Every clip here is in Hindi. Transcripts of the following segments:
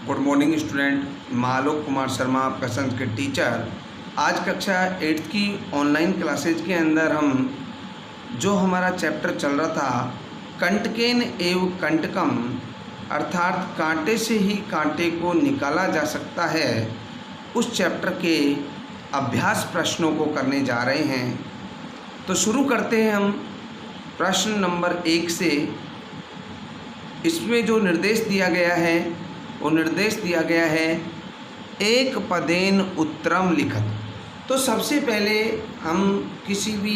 गुड मॉर्निंग स्टूडेंट, मैं आलोक कुमार शर्मा आपका संस्कृत टीचर। आज कक्षा 8th की ऑनलाइन क्लासेज के अंदर हम जो हमारा चैप्टर चल रहा था कंटकेन एव कंटकम, अर्थात कांटे से ही कांटे को निकाला जा सकता है, उस चैप्टर के अभ्यास प्रश्नों को करने जा रहे हैं। तो शुरू करते हैं हम प्रश्न नंबर 1 से। इसमें जो निर्देश दिया गया है वो निर्देश दिया गया है एक पदेन उत्तरम लिखत। तो सबसे पहले हम किसी भी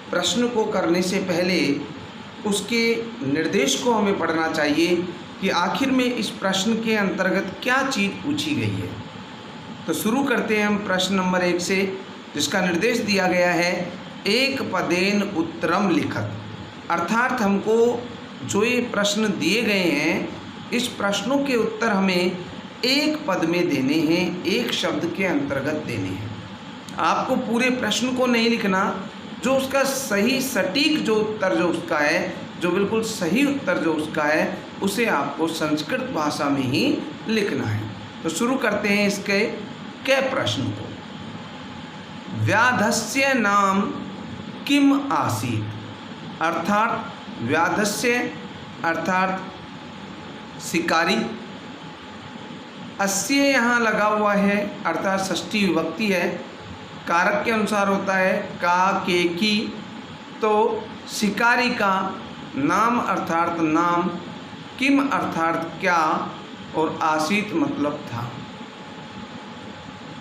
प्रश्न को करने से पहले उसके निर्देश को हमें पढ़ना चाहिए कि आखिर में इस प्रश्न के अंतर्गत क्या चीज़ पूछी गई है। तो शुरू करते हैं हम प्रश्न नंबर 1 से, जिसका निर्देश दिया गया है एक पदेन उत्तरम लिखत। अर्थात हमको जो ये प्रश्न दिए गए हैं, इस प्रश्नों के उत्तर हमें एक पद में देने हैं, एक शब्द के अंतर्गत देने हैं। आपको पूरे प्रश्न को नहीं लिखना, जो उसका सही सटीक जो उत्तर जो उसका है, जो बिल्कुल सही उत्तर जो उसका है, उसे आपको संस्कृत भाषा में ही लिखना है। तो शुरू करते हैं इसके के प्रश्न को। व्याधस्य नाम किम आसीत, अर्थात व्याधस्य अर्थात शिकारी, अस्य यहाँ लगा हुआ है अर्थात षष्ठी विभक्ति है, कारक के अनुसार होता है का के की। तो शिकारी का नाम अर्थात नाम, किम अर्थात क्या, और आसीत मतलब था।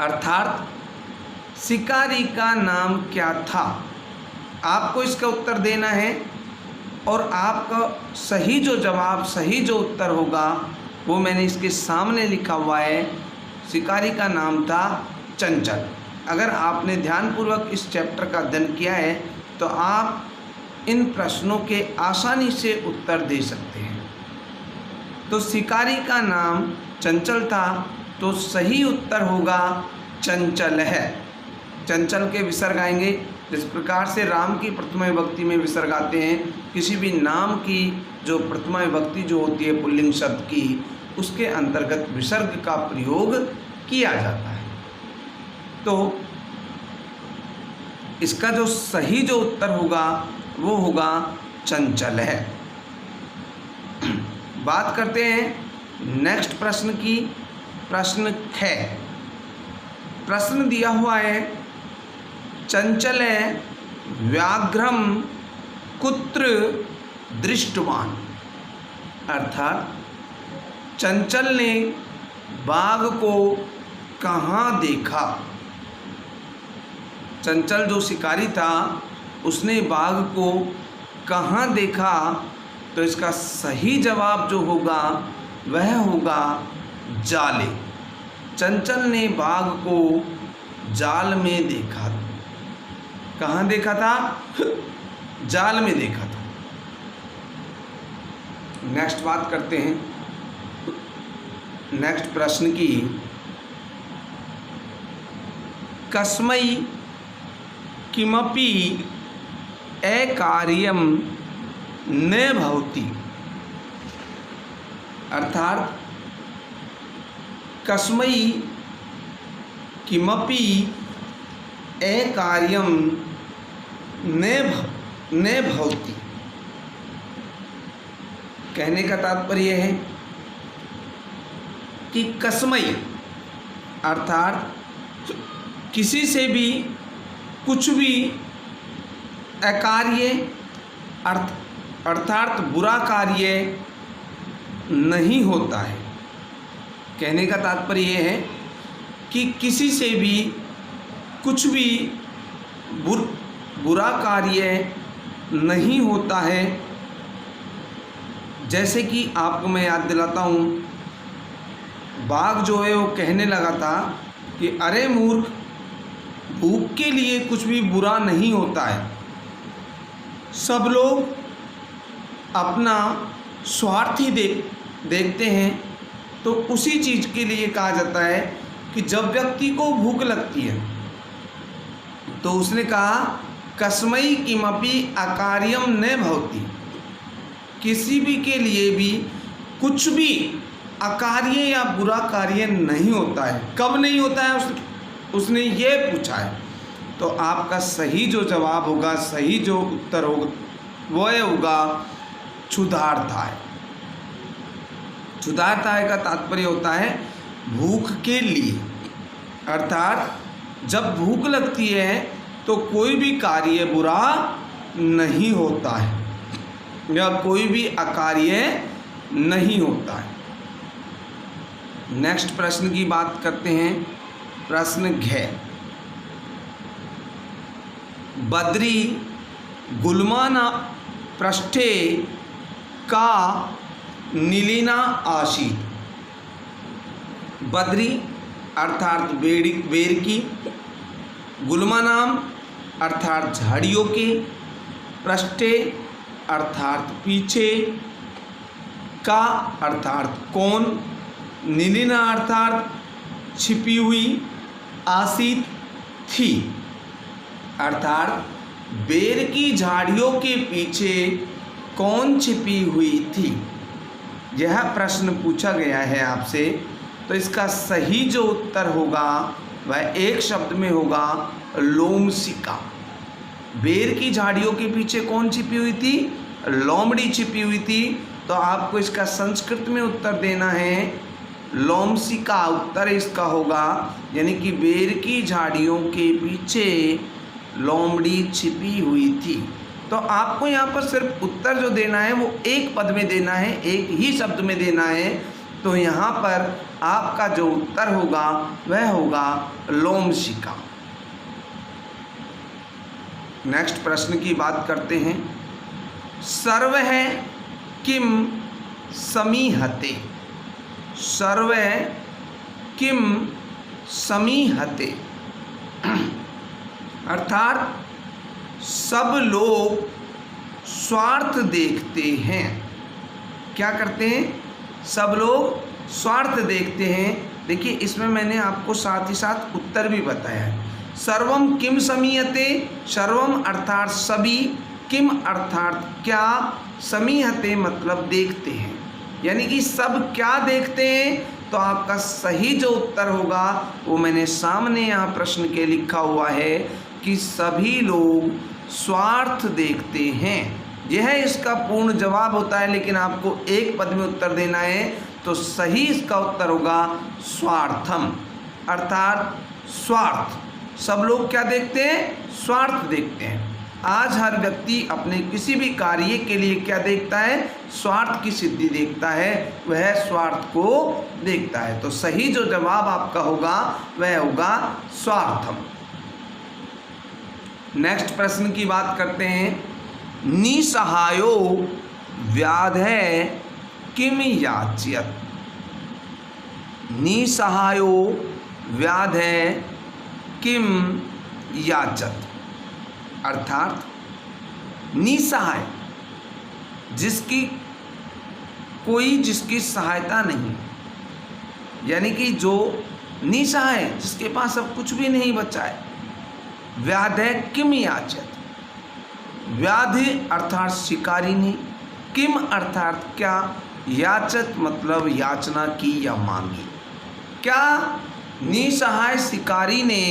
अर्थात शिकारी का नाम क्या था, आपको इसका उत्तर देना है। और आपका सही जो जवाब, सही जो उत्तर होगा वो मैंने इसके सामने लिखा हुआ है। शिकारी का नाम था चंचल। अगर आपने ध्यानपूर्वक इस चैप्टर का अध्ययन किया है तो आप इन प्रश्नों के आसानी से उत्तर दे सकते हैं। तो शिकारी का नाम चंचल था, तो सही उत्तर होगा चंचल है। चंचल के विसर्ग आएंगे, जिस प्रकार से राम की प्रथमा विभक्ति में विसर्ग आते हैं, किसी भी नाम की जो प्रथमा विभक्ति जो होती है पुल्लिंग शब्द की, उसके अंतर्गत विसर्ग का प्रयोग किया जाता है। तो इसका जो सही जो उत्तर होगा वो होगा चंचल है। बात करते हैं नेक्स्ट प्रश्न की। प्रश्न 6, प्रश्न दिया हुआ है चंचल व्याघ्रम कुत्र दृष्टवान, अर्थात चंचल ने बाघ को कहाँ देखा। चंचल जो शिकारी था उसने बाघ को कहाँ देखा, तो इसका सही जवाब जो होगा वह होगा जाले। चंचल ने बाघ को जाल में देखा। कहाँ देखा था? जाल में देखा था। नेक्स्ट बात करते हैं नेक्स्ट प्रश्न की। कस्मै किमपि अकार्यं न भवति, अर्थात कस्मै किमपि अकार्यं न भवति। कहने का तात्पर्य है कि कस्मै अर्थात किसी से भी कुछ भी अकार्य अर्थात बुरा कार्य नहीं होता है। कहने का तात्पर्य है कि किसी से भी कुछ भी बुरा कार्य नहीं होता है। जैसे कि आपको मैं याद दिलाता हूँ, बाघ जो है वो कहने लगा था कि अरे मूर्ख, भूख के लिए कुछ भी बुरा नहीं होता है, सब लोग अपना स्वार्थ ही देखते हैं। तो उसी चीज़ के लिए कहा जाता है कि जब व्यक्ति को भूख लगती है तो उसने कहा कस्मै किमपि अकार्यम न भवति, किसी भी के लिए भी कुछ भी अकार्य या बुरा कार्य नहीं होता है। कब नहीं होता है उसने ये पूछा है। तो आपका सही जो जवाब होगा, सही जो उत्तर होगा वो होगा क्षुधार्ताय। क्षुधार्ताय का तात्पर्य होता है भूख के लिए, अर्थात जब भूख लगती है तो कोई भी कार्य बुरा नहीं होता है या कोई भी अकार्य नहीं होता है। नेक्स्ट प्रश्न की बात करते हैं। प्रश्न घ, बद्री गुल्माना पृष्ठे का नीलिना आशीत। बद्री अर्थात बेर की, गुल्मानाम अर्थात झाड़ियों के, पृष्ठे अर्थात पीछे, का अर्थात कौन, नीलिना अर्थात छिपी हुई, आसीत थी अर्थात बेर की झाड़ियों के पीछे कौन छिपी हुई थी। यह प्रश्न पूछा गया है आपसे। तो इसका सही जो उत्तर होगा वह एक शब्द में होगा लोमशिका। बेर की झाड़ियों के पीछे कौन छिपी हुई थी? लोमड़ी छिपी हुई थी। तो आपको इसका संस्कृत में उत्तर देना है लोमशिका। उत्तर इसका होगा, यानी कि बेर की झाड़ियों के पीछे लोमड़ी छिपी हुई थी। तो आपको यहाँ पर सिर्फ उत्तर जो देना है वो एक पद में देना है, एक ही शब्द में देना है। तो यहाँ पर आपका जो उत्तर होगा वह होगा लोमशिका। नेक्स्ट प्रश्न की बात करते हैं। सर्व है किम समीहते। सर्व किम समीहते अर्थात सब लोग स्वार्थ देखते हैं। क्या करते हैं? सब लोग स्वार्थ देखते हैं। देखिए इसमें मैंने आपको साथ ही साथ उत्तर भी बताया है। सर्वम किम समीहते, सर्वम अर्थात सभी, किम अर्थात क्या, समीहते मतलब देखते हैं, यानी कि सब क्या देखते हैं। तो आपका सही जो उत्तर होगा वो मैंने सामने यहाँ प्रश्न के लिखा हुआ है कि सभी लोग स्वार्थ देखते हैं। यह इसका पूर्ण जवाब होता है, लेकिन आपको एक पद में उत्तर देना है। तो सही इसका उत्तर होगा स्वार्थम अर्थात स्वार्थ। सब लोग क्या देखते हैं? स्वार्थ देखते हैं। आज हर व्यक्ति अपने किसी भी कार्य के लिए क्या देखता है? स्वार्थ की सिद्धि देखता है, वह स्वार्थ को देखता है। तो सही जो जवाब आपका होगा वह होगा स्वार्थम। नेक्स्ट प्रश्न की बात करते हैं। निसहायो व्याधे किम याच्यत। निसहायो व्याधे किम याचत अर्थात निसहाय जिसकी सहायता नहीं, यानी कि जो निसहाय जिसके पास अब कुछ भी नहीं बचा है। व्याधे किम याचत, व्याधि अर्थात शिकारी ने, किम अर्थात क्या, याचत मतलब याचना की या मांगी। क्या निसहाय शिकारी ने,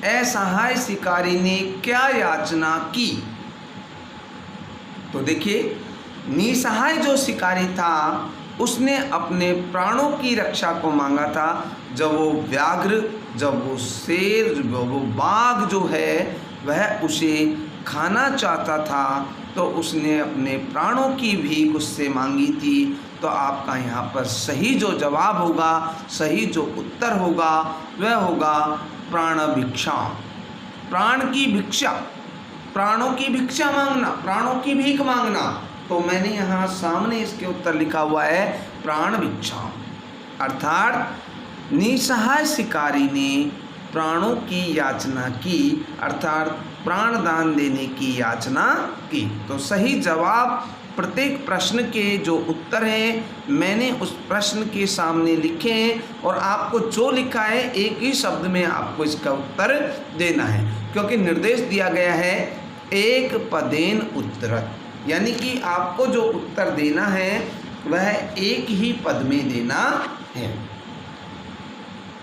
असहाय शिकारी ने क्या याचना की? तो देखिए निसहाय जो शिकारी था उसने अपने प्राणों की रक्षा को मांगा था। जब वो व्याघ्र, जब वो शेर, जब वो बाघ जो है वह उसे खाना चाहता था तो उसने अपने प्राणों की भीख उससे मांगी थी। तो आपका यहाँ पर सही जो जवाब होगा, सही जो उत्तर होगा वह होगा प्राण भिक्षा। प्राण की भिक्षा, प्राणों की भिक्षा मांगना, प्राणों की भीख मांगना। तो मैंने यहाँ सामने इसके उत्तर लिखा हुआ है प्राण भिक्षा अर्थात निसहाय शिकारी ने प्राणों की याचना की, अर्थात प्राण दान देने की याचना की। तो सही जवाब प्रत्येक प्रश्न के जो उत्तर हैं मैंने उस प्रश्न के सामने लिखे हैं, और आपको जो लिखा है एक ही शब्द में आपको इसका उत्तर देना है, क्योंकि निर्देश दिया गया है एक पदेन उत्तरत, यानी कि आपको जो उत्तर देना है वह एक ही पद में देना है।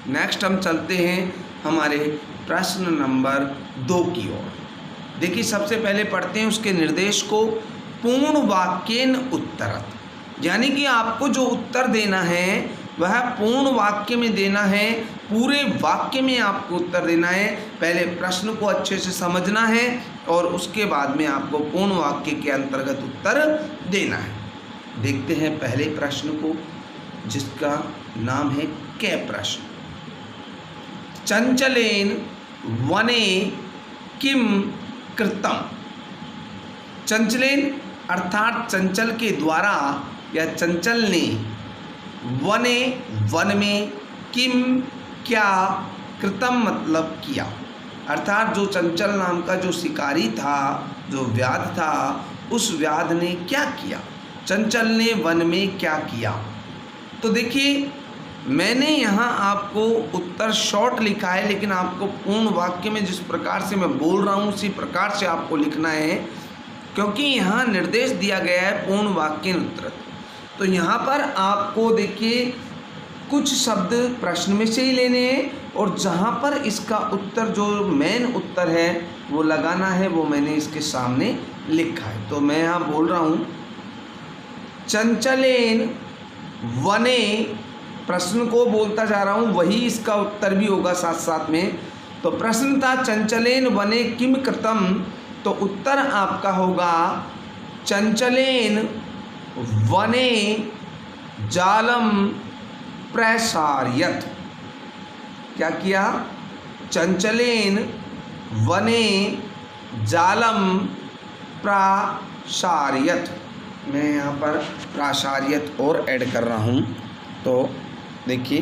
नेक्स्ट हम चलते हैं हमारे प्रश्न नंबर 2 की ओर। देखिए सबसे पहले पढ़ते हैं उसके निर्देश को। पूर्ण वाक्येन उत्तरत, यानी कि आपको जो उत्तर देना है वह पूर्ण वाक्य में देना है, पूरे वाक्य में आपको उत्तर देना है। पहले प्रश्न को अच्छे से समझना है और उसके बाद में आपको पूर्ण वाक्य के अंतर्गत उत्तर देना है। देखते हैं पहले प्रश्न को, जिसका नाम है कै प्रश्न। चंचलेन वने किम कृतम। चंचलेन अर्थात चंचल के द्वारा या चंचल ने, वने वन में, किम क्या, कृतम मतलब किया। अर्थात जो चंचल नाम का जो शिकारी था, जो व्याध था, उस व्याध ने क्या किया, चंचल ने वन में क्या किया। तो देखिए मैंने यहाँ आपको उत्तर शॉर्ट लिखा है, लेकिन आपको पूर्ण वाक्य में जिस प्रकार से मैं बोल रहा हूँ उसी प्रकार से आपको लिखना है, क्योंकि यहाँ निर्देश दिया गया है पूर्ण वाक्य उत्तर। तो यहाँ पर आपको देखिए कुछ शब्द प्रश्न में से ही लेने हैं और जहाँ पर इसका उत्तर जो मेन उत्तर है वो लगाना है, वो मैंने इसके सामने लिखा है। तो मैं यहाँ बोल रहा हूँ चंचलेन वने, प्रश्न को बोलता जा रहा हूँ, वही इसका उत्तर भी होगा साथ साथ में। तो प्रश्न था चंचलेन वने किम कृतम, तो उत्तर आपका होगा चंचलेन वने जालम प्रसारयत। क्या किया, चंचलेन वने जालम प्रासारयत। मैं यहाँ पर प्रासारयत और ऐड कर रहा हूँ। तो देखिए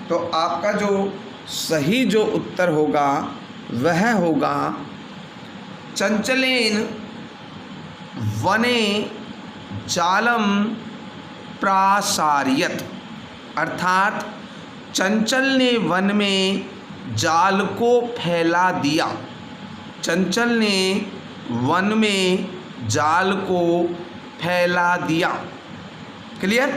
तो आपका जो सही जो उत्तर होगा वह होगा चंचलेन वने जालम प्रासारयत। अर्थात चंचल ने वन में जाल को फैला दिया। चंचल ने वन में जाल को फैला दिया। क्लियर।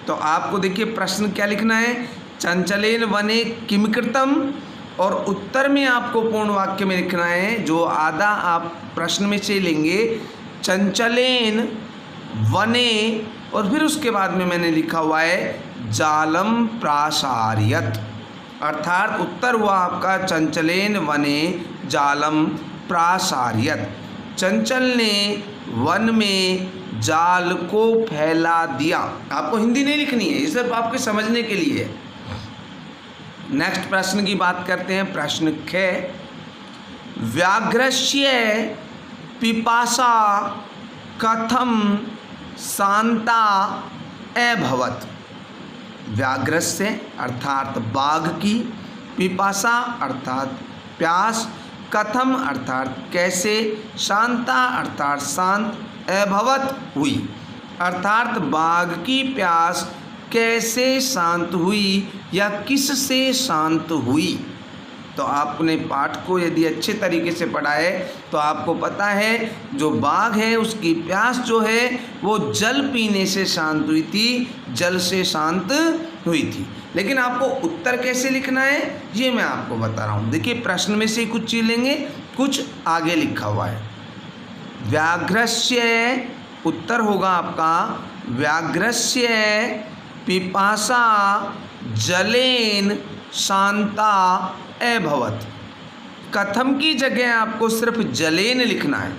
तो आपको देखिए प्रश्न क्या लिखना है, चंचलेन वने किम कृतम, और उत्तर में आपको पूर्ण वाक्य में लिखना है, जो आधा आप प्रश्न में से लेंगे चंचलेन वने, और फिर उसके बाद में मैंने लिखा हुआ है जालम प्रासारयत। अर्थात उत्तर हुआ आपका चंचलेन वने जालम प्रासारयत। चंचल ने वन में जाल को फैला दिया। आपको हिंदी नहीं लिखनी है, ये सिर्फ आपके समझने के लिए है। नेक्स्ट प्रश्न की बात करते हैं, प्रश्न ख। व्याघ्रस्य पिपासा कथम शांता अभवत। व्याघ्रस्य अर्थात बाघ की, पिपासा अर्थात प्यास, कथम अर्थात कैसे, शांता अर्थात शांत, अभवत हुई। अर्थात बाघ की प्यास कैसे शांत हुई या किस से शांत हुई। तो आपने पाठ को यदि अच्छे तरीके से पढ़ा है तो आपको पता है जो बाघ है उसकी प्यास जो है वो जल पीने से शांत हुई थी, जल से शांत हुई थी। लेकिन आपको उत्तर कैसे लिखना है ये मैं आपको बता रहा हूँ। देखिए प्रश्न में से कुछ चीज लेंगे, कुछ आगे लिखा हुआ है। व्याघ्रस्य, उत्तर होगा आपका व्याघ्रस्य पिपासा जलेन शांता अभवत। कथम की जगह आपको सिर्फ जलेन लिखना है।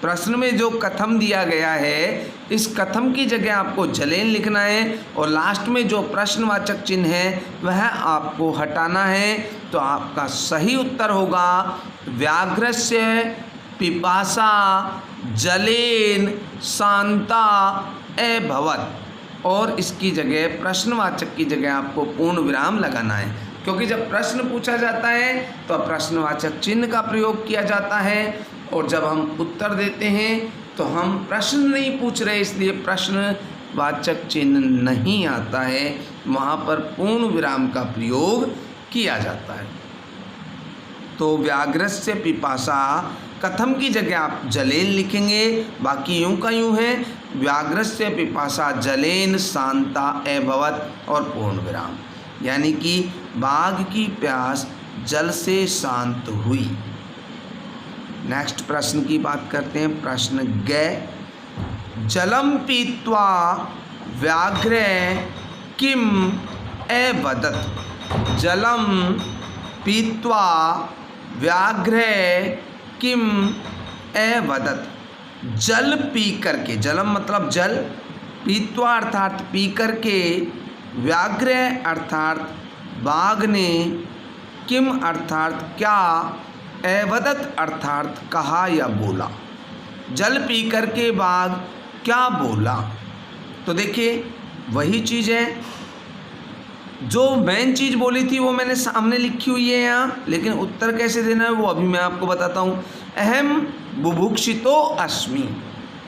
प्रश्न में जो कथम दिया गया है इस कथम की जगह आपको जलेन लिखना है और लास्ट में जो प्रश्नवाचक चिन्ह है वह आपको हटाना है। तो आपका सही उत्तर होगा व्याघ्रस्य पिपासा जलेन शांता अभवत, और इसकी जगह प्रश्नवाचक की जगह आपको पूर्ण विराम लगाना है, क्योंकि जब प्रश्न पूछा जाता है तो प्रश्नवाचक चिन्ह का प्रयोग किया जाता है और जब हम उत्तर देते हैं तो हम प्रश्न नहीं पूछ रहे, इसलिए प्रश्न वाचक चिन्ह नहीं आता है, वहाँ पर पूर्ण विराम का प्रयोग किया जाता है। तो व्याघ्रस्य पिपासा कथम की जगह आप जलेन लिखेंगे, बाकी यूं का यूं है। व्याघ्रस्य पिपासा जलेन शांता अभवत और पूर्ण विराम, यानी कि बाघ की प्यास जल से शांत हुई। नेक्स्ट प्रश्न की बात करते हैं। प्रश्न ग जलम पीत्वा व्याघ्र किम अवदत्। जलम पीत्वा व्याघ्र किम अवदत्। जल पी करके, जलम मतलब जल, पीत्वा अर्थात पी करके, व्याघ्र अर्थात बाघ ने, किम अर्थात क्या, अवदत् अर्थात कहा या बोला। जल पी करके बाघ क्या बोला। तो देखिए वही चीज़ है, जो मेन चीज़ बोली थी वो मैंने सामने लिखी हुई है यहाँ, लेकिन उत्तर कैसे देना है वो अभी मैं आपको बताता हूँ। अहम बुभुक्षितो अस्मि,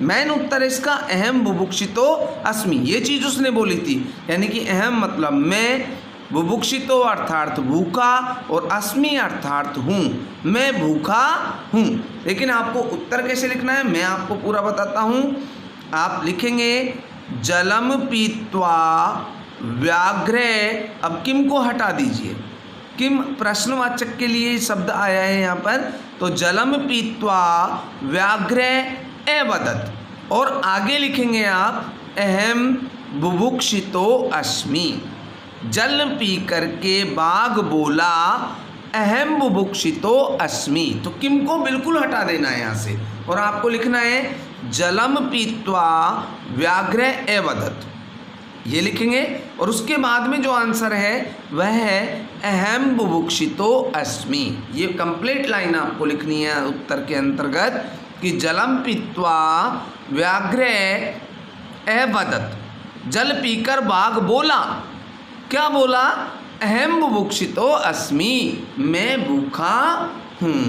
मेन उत्तर इसका अहम बुभुक्षितो अस्मि, ये चीज़ उसने बोली थी। यानी कि अहम मतलब मैं, बुभुक्षितो अर्थात भूखा, और अस्मि अर्थात हूँ, मैं भूखा हूँ। लेकिन आपको उत्तर कैसे लिखना है मैं आपको पूरा बताता हूँ। आप लिखेंगे जलम पीत्वा व्याघ्र, अब किम को हटा दीजिए, किम प्रश्नवाचक के लिए शब्द आया है यहाँ पर। तो जलम पीत्वा व्याघ्र अवदत्, और आगे लिखेंगे आप अहम बुभुक्षितो अस्मि। जल पी करके बाघ बोला अहम बुभुक्षितो अस्मि, तो किम को बिल्कुल हटा देना है यहाँ से, और आपको लिखना है जलम पीत्वा व्याघ्र अवदत्, ये लिखेंगे। और उसके बाद में जो आंसर है वह है अहम बुभुक्षितो अस्मि। ये कंप्लीट लाइन आपको लिखनी है उत्तर के अंतर्गत कि जलम पीत्वा व्याघ्र अवदत्, जल पीकर बाघ बोला, क्या बोला, अहम बुभुक्षितो अस्मि, मैं भूखा हूँ।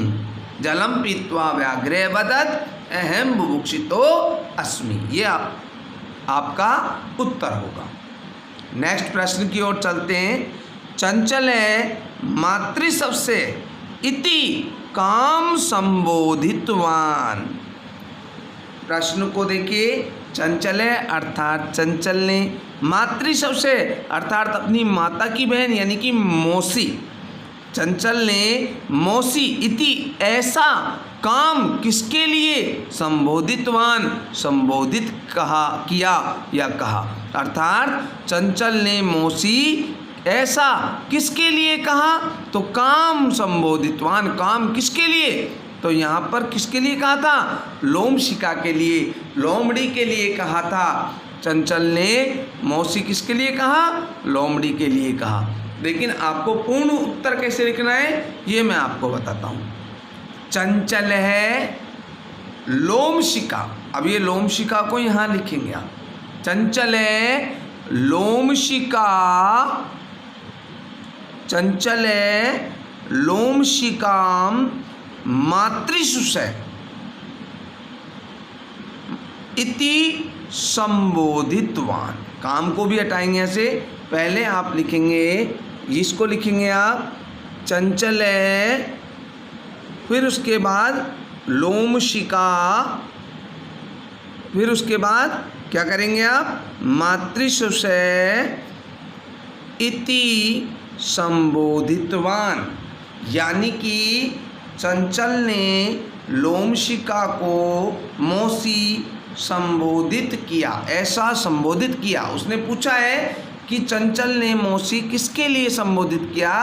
जलम पीत्वा व्याघ्र अवदत् अहम बुभुक्षितो अस्मि, ये आपका उत्तर होगा। नेक्स्ट प्रश्न की ओर चलते हैं। चंचल है मातृशब्द से इति काम संबोधितवान। प्रश्न को देखिए, चंचल है अर्थात चंचल ने, मातृशब्द से अर्थात अपनी माता की बहन यानी कि मौसी, चंचल ने मौसी इति ऐसा काम किसके लिए, संबोधितवान संबोधित कहा, किया या कहा। अर्थात चंचल ने मौसी ऐसा किसके लिए कहा, तो काम संबोधितवान, काम किसके लिए, तो यहाँ पर किसके लिए कहा था, लोमशिका के लिए, लोमड़ी के लिए कहा था। चंचल ने मौसी किसके लिए कहा, लोमड़ी के लिए कहा। लेकिन आपको पूर्ण उत्तर कैसे लिखना है ये मैं आपको बताता हूँ। चंचल है लोमशिका, अब ये लोमशिका को यहाँ लिखेंगे आप। चंचल है लोमशिका, चंचल है लोमशिकाम मातृशुषे इति संबोधितवान। काम को भी हटाएंगे ऐसे, पहले आप लिखेंगे, इसको लिखेंगे आप चंचल है, फिर उसके बाद लोमशिका, फिर उसके बाद क्या करेंगे आप, मातृशुषे इति संबोधितवान। यानी कि चंचल ने लोमशिका को मौसी संबोधित किया, ऐसा संबोधित किया। उसने पूछा है कि चंचल ने मौसी किसके लिए संबोधित किया,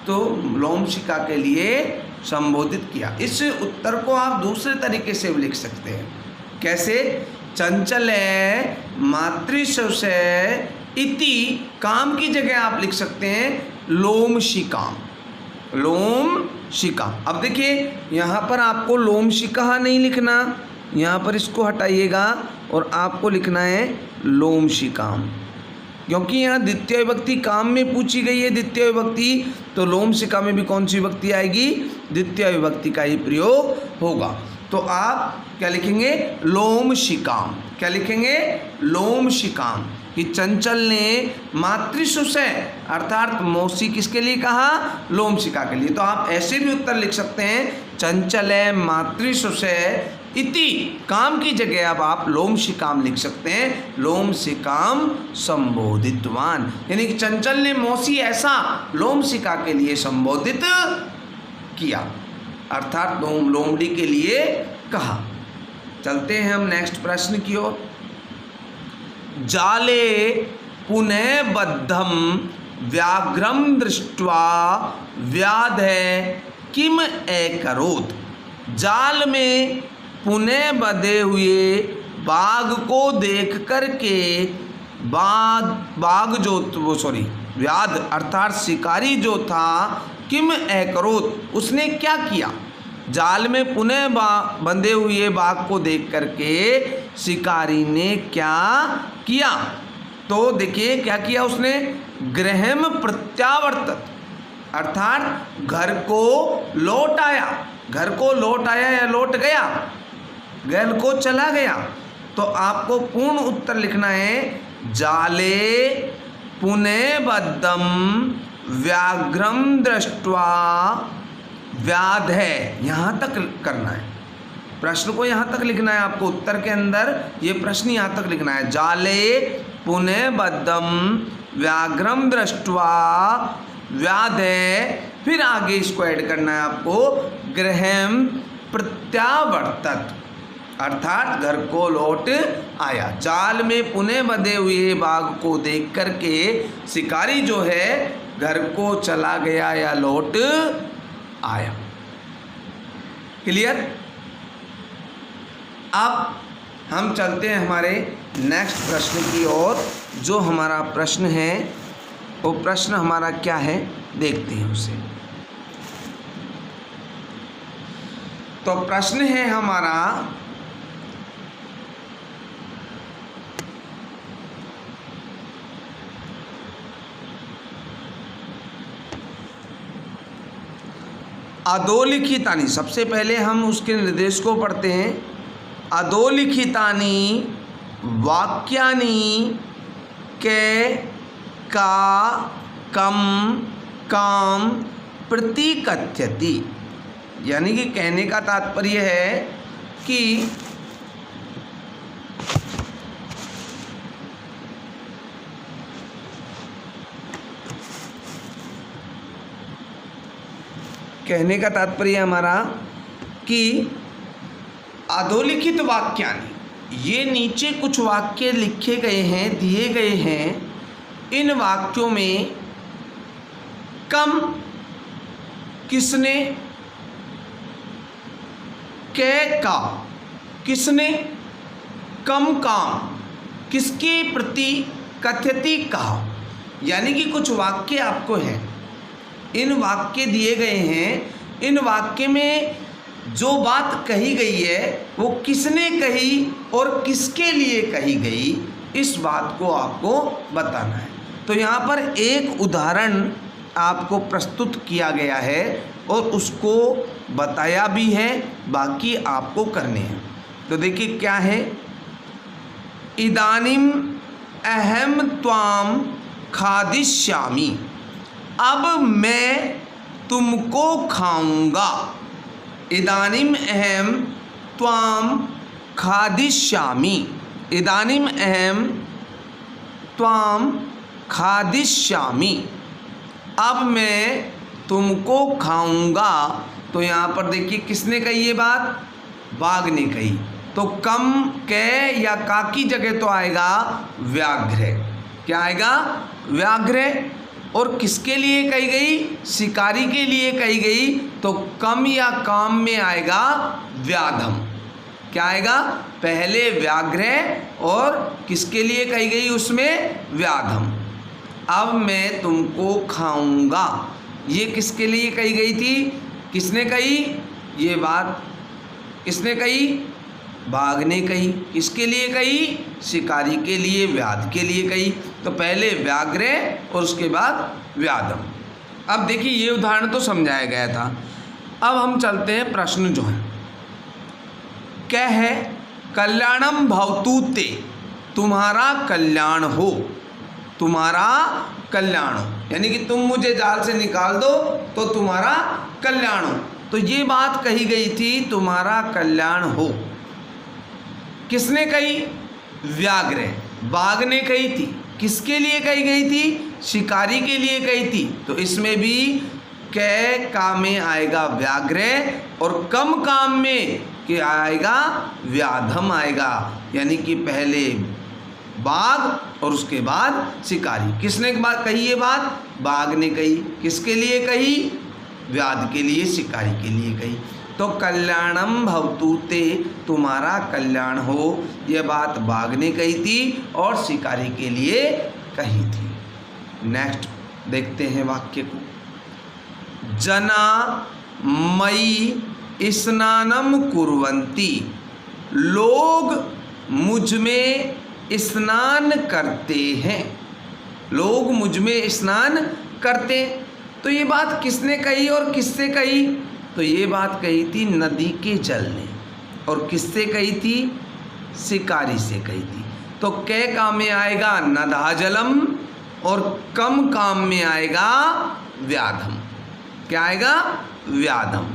तो लोमशिका के लिए संबोधित किया। इस उत्तर को आप दूसरे तरीके से भी लिख सकते हैं। कैसे, चंचल है मातृशुषे इति, काम की जगह आप लिख सकते हैं लोमशिका, लोमशिका। अब देखिए यहाँ पर आपको लोमशिका नहीं लिखना, यहाँ पर इसको हटाइएगा और आपको लिखना है लोमशिकाम, क्योंकि यहाँ द्वितीय विभक्ति काम में पूछी गई है द्वितीय विभक्ति, तो लोमशिका में भी कौन सी विभक्ति आएगी, द्वितीय विभक्ति का ही प्रयोग होगा। तो आप क्या लिखेंगे, लोमशिकाम। क्या लिखेंगे? लोमशिकाम। कि चंचल ने मातृशु से अर्थात मौसी किसके लिए कहा? लोमशिका के लिए। तो आप ऐसे भी उत्तर लिख सकते हैं, चंचल है मातृशु से इति, काम की जगह अब आप लोमशिकाम लिख सकते हैं, लोमशिकाम संबोधितवान। यानी कि चंचल ने मौसी ऐसा लोमशिका के लिए संबोधित किया, अर्थात लोमड़ी के लिए कहा। चलते हैं हम नेक्स्ट प्रश्न की ओर। जाले पुनः बद्धम व्याघ्रम दृष्ट्वा व्याधे किम एकरोत। जाल में पुनः बंधे हुए बाघ को देख करके व्याध अर्थात शिकारी जो था, किम एकरोत उसने क्या किया? जाल में पुनः बंधे हुए बाघ को देख करके शिकारी ने क्या किया? तो देखिए क्या किया उसने? गृहम प्रत्यावर्तत अर्थात घर को लौट आया। घर को लौट आया या लौट गया? घर को चला गया। तो आपको पूर्ण उत्तर लिखना है, जाले पुनः बद्धम व्याघ्रम दृष्ट्वा व्याध है, यहाँ तक करना है। प्रश्न को यहाँ तक लिखना है आपको, उत्तर के अंदर ये प्रश्न यहाँ तक लिखना है। जाले पुनः बद्धम व्याघ्रम दृष्ट्वा व्याध है, फिर आगे इसको ऐड करना है आपको, गृहम प्रत्यावर्तत अर्थात घर को लौट आया। जाल में पुनः बंधे हुए बाघ को देख करके शिकारी जो है घर को चला गया या लौट आया। क्लियर? अब हम चलते हैं हमारे नेक्स्ट प्रश्न की ओर। जो हमारा प्रश्न है वो प्रश्न हमारा क्या है देखते हैं उसे। तो प्रश्न है हमारा, अधोलिखितानि। सबसे पहले हम उसके निर्देश को पढ़ते हैं। अधोलिखितानि वाक्यानि के का कम काम प्रतिकथ्यति। यानी कि कहने का तात्पर्य है कि कहने का तात्पर्य हमारा कि अधोलिखित वाक्यानि, ये नीचे कुछ वाक्य लिखे गए हैं, दिए गए हैं। इन वाक्यों में कम किसने, के का किसने, कम काम किसके प्रति, कथ्यति कहा। यानी कि कुछ वाक्य आपको हैं, इन वाक्य दिए गए हैं, इन वाक्य में जो बात कही गई है वो किसने कही और किसके लिए कही गई, इस बात को आपको बताना है। तो यहाँ पर एक उदाहरण आपको प्रस्तुत किया गया है और उसको बताया भी है, बाकी आपको करने हैं। तो देखिए क्या है, इदानीम अहम त्वाम खादिष्यामि। अब मैं तुमको खाऊंगा। इदानीम अहम त्वाम खादिष्यामि। इदानीम अहम त्वाम खादिष्यामि। अब मैं तुमको खाऊंगा। तो यहाँ पर देखिए किसने कही ये बात? बाघ ने कही। तो कम के या का की जगह तो आएगा व्याघ्र। क्या आएगा? व्याघ्र। और किसके लिए कही गई? शिकारी के लिए कही गई। तो कम या काम में आएगा व्याधम। क्या आएगा? पहले व्याघ्र और किसके लिए कही गई उसमें? व्याधम। अब मैं तुमको खाऊंगा, ये किसके लिए कही गई थी? किसने कही ये बात? किसने कही? बाघ ने कही। किसके लिए कही? शिकारी के लिए, व्याध के लिए कही। तो पहले व्याघ्र और उसके बाद व्याधम। अब देखिए ये उदाहरण तो समझाया गया था। अब हम चलते हैं प्रश्न जो है, क्या है कल्याणम भवतु ते, तुम्हारा कल्याण हो, तुम्हारा कल्याण हो, यानी कि तुम मुझे जाल से निकाल दो तो तुम्हारा कल्याण हो। तो ये बात कही गई थी, तुम्हारा कल्याण हो। किसने कही? व्याघ्र, बाघ ने कही थी। किसके लिए कही गई थी? शिकारी के लिए कही थी। तो इसमें भी कै काम में आएगा व्याघ्र और कम काम में क्या आएगा? व्याधम आएगा, यानी कि पहले बाघ और उसके बाद शिकारी। किसने बात कही? ये बात बाघ ने कही। किसके लिए कही? व्याध के लिए, शिकारी के लिए कही। तो कल्याणम भवतु ते, तुम्हारा कल्याण हो, यह बात बाघ ने कही थी और शिकारी के लिए कही थी। नेक्स्ट देखते हैं वाक्य को। जना मई स्नानम कुर्वन्ति, लोग मुझ में स्नान करते हैं, लोग मुझ में स्नान करते। तो ये बात किसने कही और किससे कही? तो ये बात कही थी नदी के जल ने। और किससे कही थी? शिकारी से कही थी। तो कै काम में आएगा? नदा जलम, और कम काम में आएगा व्याधम। क्या आएगा? व्याधम।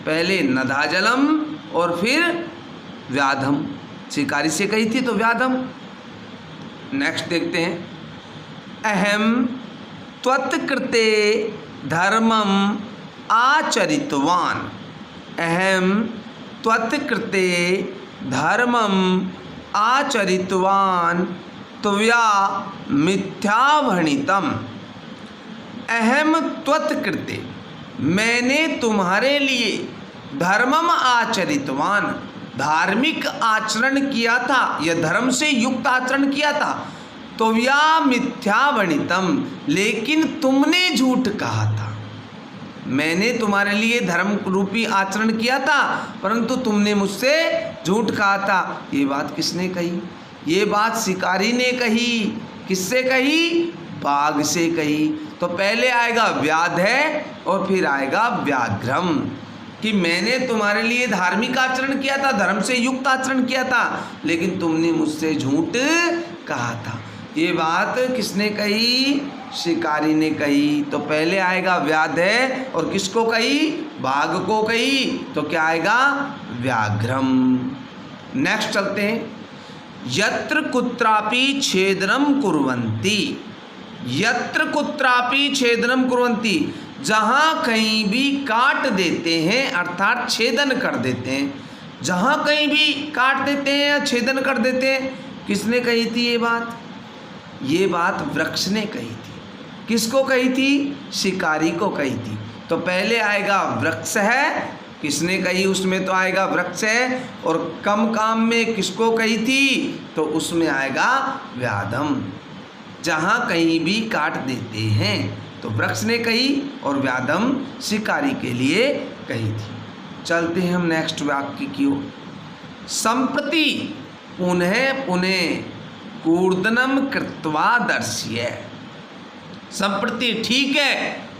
पहले नदा जलम और फिर व्याधम। शिकारी से कही थी तो व्याधम। नेक्स्ट देखते हैं। अहम त्वत्कृते धर्मम आचरितवान, अहम त्वत्कृते धर्मम आचरितवान त्वया मिथ्याभणितम। अहम त्वत्कृते, मैंने तुम्हारे लिए धर्मम आचरितवान, धार्मिक आचरण किया था या धर्म से युक्त आचरण किया था। तो या मिथ्याभणितम, लेकिन तुमने झूठ कहा था। मैंने तुम्हारे लिए धर्म रूपी आचरण किया था परंतु तुमने मुझसे झूठ कहा था। ये बात किसने कही? ये बात शिकारी ने कही। किससे कही? बाघ से कही। तो पहले आएगा व्याध है और फिर आएगा व्याघ्रम, कि मैंने तुम्हारे लिए धार्मिक आचरण किया था, धर्म से युक्त आचरण किया था, लेकिन तुमने मुझसे झूठ कहा था। ये बात किसने कही? शिकारी ने कही। तो पहले आएगा व्याध है और किसको कही? बाघ को कही। तो क्या आएगा? व्याघ्रम। नेक्स्ट चलते हैं। यत्र कुत्रापि छेदनम कुर्वन्ति, यत्र कुत्रापि छेदनम कुर्वन्ति, जहाँ कहीं भी काट देते हैं अर्थात छेदन कर देते हैं। जहाँ कहीं भी काट देते हैं या छेदन कर देते हैं। किसने कही थी ये बात? ये बात वृक्ष ने कही थी। किसको कही थी? शिकारी को कही थी। तो पहले आएगा वृक्ष है, किसने कही? उसमें तो आएगा वृक्ष है। और कम काम में किसको कही थी? तो उसमें आएगा व्याधम। जहाँ कहीं भी काट देते हैं तो वृक्ष ने कही और व्याधम शिकारी के लिए कही थी। चलते हैं हम नेक्स्ट वाक्य की ओर। संप्रति पुनः पुनः कूर्दनम कृत्वा दर्श्य, संप्रति ठीक है,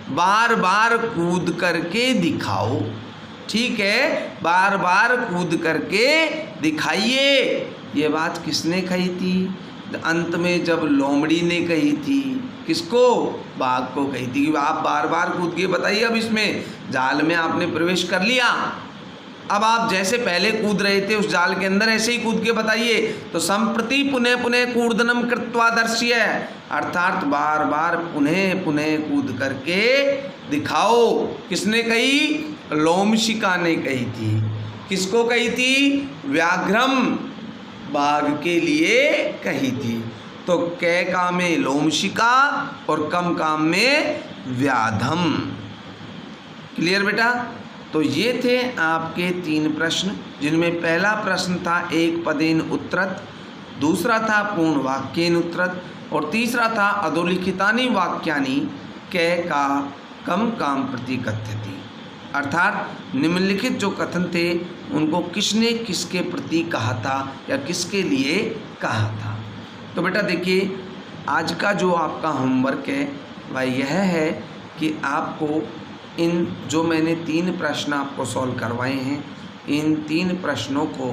बार बार कूद करके दिखाओ। ठीक है, बार बार कूद करके दिखाइए। ये बात किसने कही थी? अंत में जब लोमड़ी ने कही थी। किसको? बाघ को कही थी कि आप बार बार कूद के बताइए। अब इसमें जाल में आपने प्रवेश कर लिया, अब आप जैसे पहले कूद रहे थे उस जाल के अंदर ऐसे ही कूद के बताइए। तो संप्रति पुनः पुनः कूर्दनम कृत्वा दर्श्य, अर्थात बार बार पुनः पुनः कूद करके दिखाओ। किसने कही? लोमशिका ने कही थी। किसको कही थी? व्याघ्रम, बाघ के लिए कही थी। तो कै काम में लोमशिका और कम काम में व्याधम। क्लियर बेटा? तो ये थे आपके 3 प्रश्न, जिनमें पहला प्रश्न था एक पदेन उत्तरत, दूसरा था पूर्ण वाक्येन उत्तरत और तीसरा था अधोलिखितानि वाक्यानि कै का कम काम प्रति कथ्यति। अर्थात निम्नलिखित जो कथन थे उनको किसने किसके प्रति कहा था या किसके लिए कहा था। तो बेटा देखिए, आज का जो आपका होमवर्क है वह यह है कि आपको इन जो मैंने 3 प्रश्न आपको सॉल्व करवाए हैं, इन 3 प्रश्नों को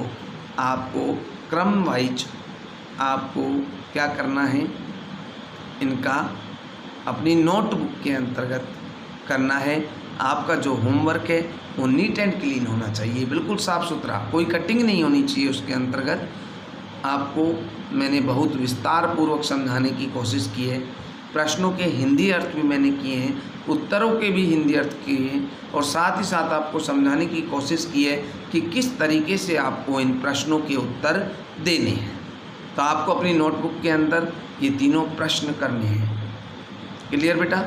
आपको क्रम वाइज आपको क्या करना है, इनका अपनी नोटबुक के अंतर्गत करना है। आपका जो होमवर्क है वो नीट एंड क्लीन होना चाहिए, बिल्कुल साफ़ सुथरा, कोई कटिंग नहीं होनी चाहिए उसके अंतर्गत। आपको मैंने बहुत विस्तार पूर्वक समझाने की कोशिश की है। प्रश्नों के हिंदी अर्थ भी मैंने किए हैं, उत्तरों के भी हिंदी अर्थ किए हैं, और साथ ही साथ आपको समझाने की कोशिश की है कि किस तरीके से आपको इन प्रश्नों के उत्तर देने हैं। तो आपको अपनी नोटबुक के अंदर ये तीनों प्रश्न करने हैं। क्लियर बेटा?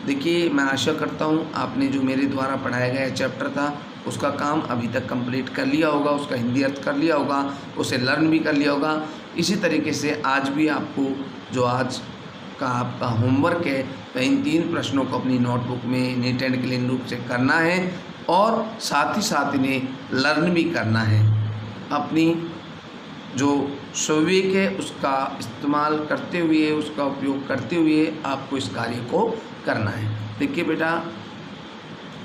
देखिए, मैं आशा करता हूँ आपने जो मेरे द्वारा पढ़ाया गया चैप्टर था उसका काम अभी तक कंप्लीट कर लिया होगा, उसका हिंदी अर्थ कर लिया होगा, उसे लर्न भी कर लिया होगा। इसी तरीके से आज भी आपको जो आज का आपका होमवर्क है तो इन 3 प्रश्नों को अपनी नोटबुक में नीट एंड क्लीन रूप से करना है, और साथ ही साथ इन्हें लर्न भी करना है। अपनी जो विवेक है उसका इस्तेमाल करते हुए, उसका उपयोग करते हुए आपको इस कार्य को करना है। देखिए बेटा,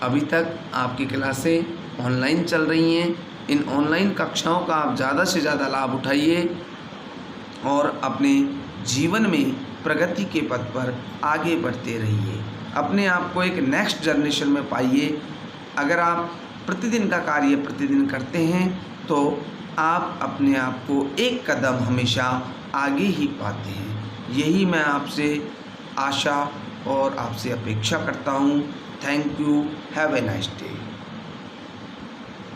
अभी तक आपकी क्लासें ऑनलाइन चल रही हैं। इन ऑनलाइन कक्षाओं का आप ज़्यादा से ज़्यादा लाभ उठाइए और अपने जीवन में प्रगति के पथ पर आगे बढ़ते रहिए। अपने आप को एक नेक्स्ट जनरेशन में पाइए। अगर आप प्रतिदिन का कार्य प्रतिदिन करते हैं तो आप अपने आप को एक कदम हमेशा आगे ही पाते हैं। यही मैं आपसे आशा और आपसे अपेक्षा करता हूँ। Thank you. Have a nice day.